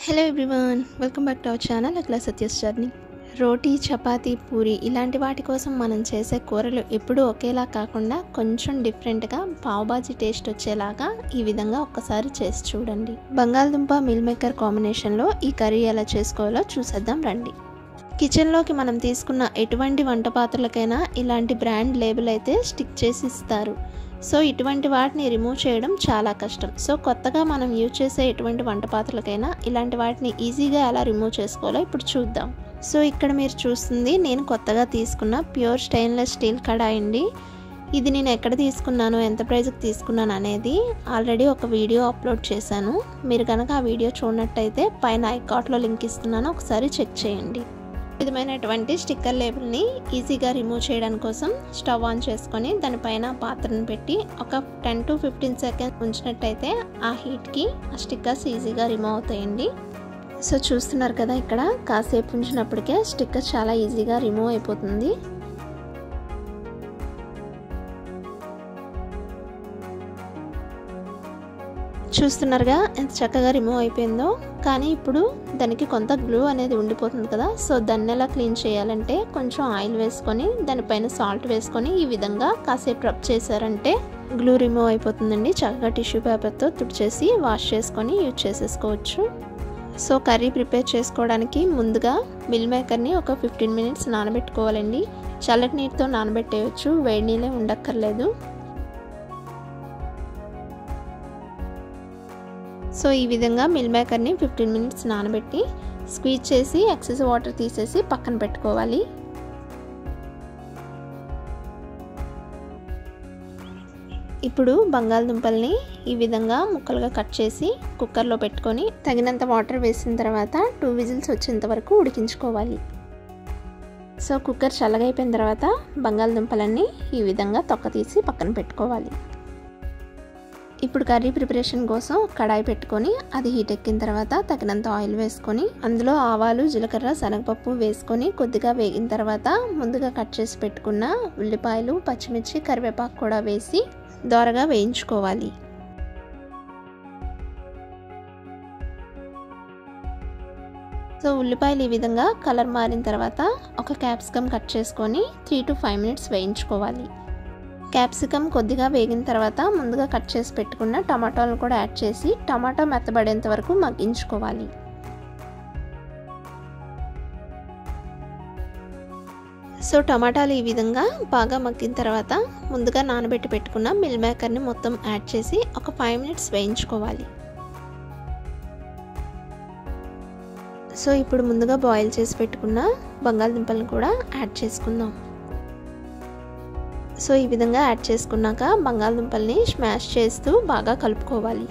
Hello everyone, welcome back to our channel Akhila Satya's journey. రోటీ, చపాతీ, పూరి ఇలాంటి వాటి కోసం మనం చేసే కూరలు ఎప్పుడూ ఒకేలా కాకుండా కొంచెం డిఫరెంట్గా పావుబాజీ టేస్ట్ వచ్చేలాగా ఈ విధంగా ఒక్కసారి చేసి చూడండి. బంగాళదుంప మిల్ మేకర్ కాంబినేషన్లో ఈ కర్రీ ఎలా చేసుకోవాలో చూసేద్దాం రండి. కిచెన్లోకి మనం తీసుకున్న ఎటువంటి వంట పాత్రలకైనా ఇలాంటి బ్రాండ్ లేబుల్ అయితే స్టిక్ చేసి ఇస్తారు. సో ఇటువంటి వాటిని రిమూవ్ చేయడం చాలా కష్టం. సో కొత్తగా మనం యూజ్ చేసే ఎటువంటి వంట పాత్రలకైనా ఇలాంటి వాటిని ఈజీగా ఎలా రిమూవ్ చేసుకోవాలో ఇప్పుడు చూద్దాం. సో ఇక్కడ మీరు చూస్తుంది నేను కొత్తగా తీసుకున్న ప్యూర్ స్టెయిన్లెస్ స్టీల్ కడాయి అండి. ఇది నేను ఎక్కడ తీసుకున్నాను, ఎంత ప్రైస్కి తీసుకున్నాను అనేది ఆల్రెడీ ఒక వీడియో అప్లోడ్ చేశాను. మీరు కనుక ఆ వీడియో చూడనట్టయితే పైన ఐకార్ట్లో లింక్ ఇస్తున్నాను, ఒకసారి చెక్ చేయండి. విధమైనటువంటి స్టిక్కర్ లేబుల్ని ఈజీగా రిమూవ్ చేయడం కోసం స్టవ్ ఆన్ చేసుకొని దానిపైన పాత్రను పెట్టి ఒక 10 to 15 సెకండ్స్ ఉంచినట్టయితే ఆ హీట్కి ఆ స్టిక్కర్స్ ఈజీగా రిమూవ్ అవుతాయండి. సో చూస్తున్నారు కదా, ఇక్కడ కాసేపు ఉంచినప్పటికే స్టిక్కర్ చాలా ఈజీగా రిమూవ్ అయిపోతుంది. చూస్తున్నారుగా ఎంత చక్కగా రిమూవ్ అయిపోయిందో. కానీ ఇప్పుడు దానికి కొంత గ్లూ అనేది ఉండిపోతుంది కదా. సో దాన్ని ఎలా క్లీన్ చేయాలంటే కొంచెం ఆయిల్ వేసుకొని దానిపైన సాల్ట్ వేసుకొని ఈ విధంగా కాసేపు రబ్ చేశారంటే గ్లూ రిమూవ్ అయిపోతుందండి. చక్కగా టిష్యూ పేపర్తో తుడిచేసి వాష్ చేసుకొని యూజ్ చేసేసుకోవచ్చు. సో కర్రీ ప్రిపేర్ చేసుకోవడానికి ముందుగా మిల్ మేకర్ని ఒక 15 minutes నానబెట్టుకోవాలండి. చల్లటి నీటితో నానబెట్టేయచ్చు, వేడి నీళ్ళే ఉండక్కర్లేదు. సో ఈ విధంగా మిల్ మేకర్ని 15 minutes నానబెట్టి స్క్వీజ్ చేసి ఎక్సెస్ వాటర్ తీసేసి పక్కన పెట్టుకోవాలి. ఇప్పుడు బంగాళదుంపల్ని ఈ విధంగా ముక్కలుగా కట్ చేసి కుక్కర్లో పెట్టుకొని తగినంత వాటర్ వేసిన తర్వాత 2 whistles వచ్చేంత వరకు ఉడికించుకోవాలి. సో కుక్కర్ చల్లగా అయిపోయిన తర్వాత బంగాళదుంపలన్నీ ఈ విధంగా తొక్క తీసి పక్కన పెట్టుకోవాలి. ఇప్పుడు కర్రీ ప్రిపరేషన్ కోసం కడాయి పెట్టుకొని అది హీట్ ఎక్కిన తర్వాత తగినంత ఆయిల్ వేసుకొని అందులో ఆవాలు, జీలకర్ర, శనగపప్పు వేసుకొని కొద్దిగా వేగిన తర్వాత ముందుగా కట్ చేసి పెట్టుకున్న ఉల్లిపాయలు, పచ్చిమిర్చి, కరివేపాకు కూడా వేసి దోరగా వేయించుకోవాలి. సో ఉల్లిపాయలు ఈ విధంగా కలర్ మారిన తర్వాత ఒక క్యాప్సికమ్ కట్ చేసుకొని 3 to 5 minutes వేయించుకోవాలి. క్యాప్సికమ్ కొద్దిగా వేగిన తర్వాత ముందుగా కట్ చేసి పెట్టుకున్న టమాటాలను కూడా యాడ్ చేసి టమాటా మెత్తబడేంత వరకు మగ్గించుకోవాలి. సో టమాటాలు ఈ విధంగా బాగా మగ్గిన తర్వాత ముందుగా నానబెట్టి పెట్టుకున్న మిల్ మేకర్ని మొత్తం యాడ్ చేసి ఒక 5 minutes వేయించుకోవాలి. సో ఇప్పుడు ముందుగా బాయిల్ చేసి పెట్టుకున్న బంగాళదుంపలను కూడా యాడ్ చేసుకుందాం. సో ఈ విధంగా యాడ్ చేసుకున్నాక బంగాళదుంపల్ని స్మాష్ చేస్తూ బాగా కలుపుకోవాలి.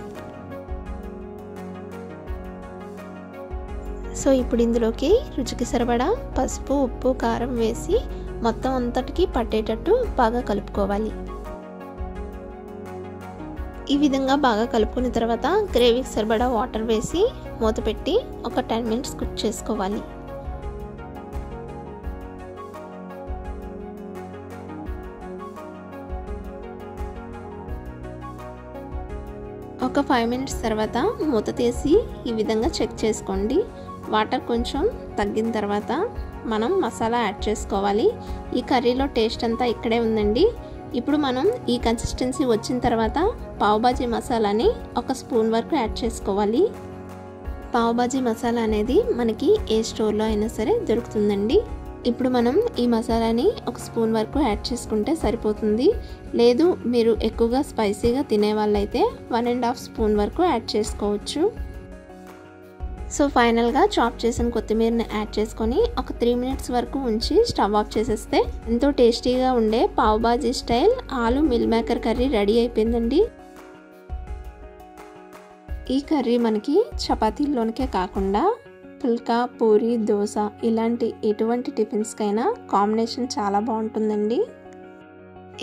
సో ఇప్పుడు ఇందులోకి రుచికి సరిపడా పసుపు, ఉప్పు, కారం వేసి మొత్తం అంతటికి పట్టేటట్టు బాగా కలుపుకోవాలి. ఈ విధంగా బాగా కలుపుకున్న తర్వాత గ్రేవీకి సరిపడా వాటర్ వేసి మూత పెట్టి ఒక 10 minutes కుక్ చేసుకోవాలి. ఒక 5 minutes తర్వాత మూత తీసి ఈ విధంగా చెక్ చేసుకోండి. వాటర్ కొంచెం తగ్గిన తర్వాత మనం మసాలా యాడ్ చేసుకోవాలి. ఈ కర్రీలో టేస్ట్ అంతా ఇక్కడే ఉందండి. ఇప్పుడు మనం ఈ కన్సిస్టెన్సీ వచ్చిన తర్వాత పావుబాజీ మసాలాని 1 స్పూన్ వరకు యాడ్ చేసుకోవాలి. పావుబాజీ మసాలా అనేది మనకి ఏ స్టోర్లో అయినా సరే దొరుకుతుందండి. ఇప్పుడు మనం ఈ మసాలాని 1 స్పూన్ వరకు యాడ్ చేసుకుంటే సరిపోతుంది. లేదు మీరు ఎక్కువగా స్పైసీగా తినే వాళ్ళైతే 1.5 స్పూన్ వరకు యాడ్ చేసుకోవచ్చు. సో ఫైనల్గా చాప్ చేసిన కొత్తిమీరని యాడ్ చేసుకొని ఒక 3 minutes వరకు ఉంచి స్టవ్ ఆఫ్ చేసేస్తే ఎంతో టేస్టీగా ఉండే పావుబాజీ స్టైల్ ఆలు మిల్ మేకర్ కర్రీ రెడీ అయిపోయిందండి. ఈ కర్రీ మనకి చపాతీల్లోనికే కాకుండా పుల్కా, పూరి, దోశ ఇలాంటి ఎటువంటి టిఫిన్స్కైనా కాంబినేషన్ చాలా బాగుంటుందండి.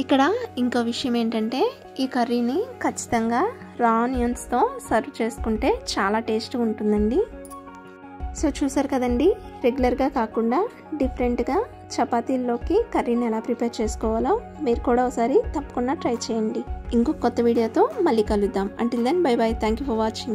ఇక్కడ ఇంకో విషయం ఏంటంటే ఈ కర్రీని ఖచ్చితంగా రా ఆనియన్స్తో సర్వ్ చేసుకుంటే చాలా టేస్ట్గా ఉంటుందండి. సో చూసారు కదండి, రెగ్యులర్గా కాకుండా డిఫరెంట్గా చపాతీల్లోకి కర్రీని ఎలా ప్రిపేర్ చేసుకోవాలో మీరు కూడా ఒకసారి తప్పకుండా ట్రై చేయండి. ఇంకొక కొత్త వీడియోతో మళ్ళీ కలుద్దాం. Until then bye bye. Thank you for watching.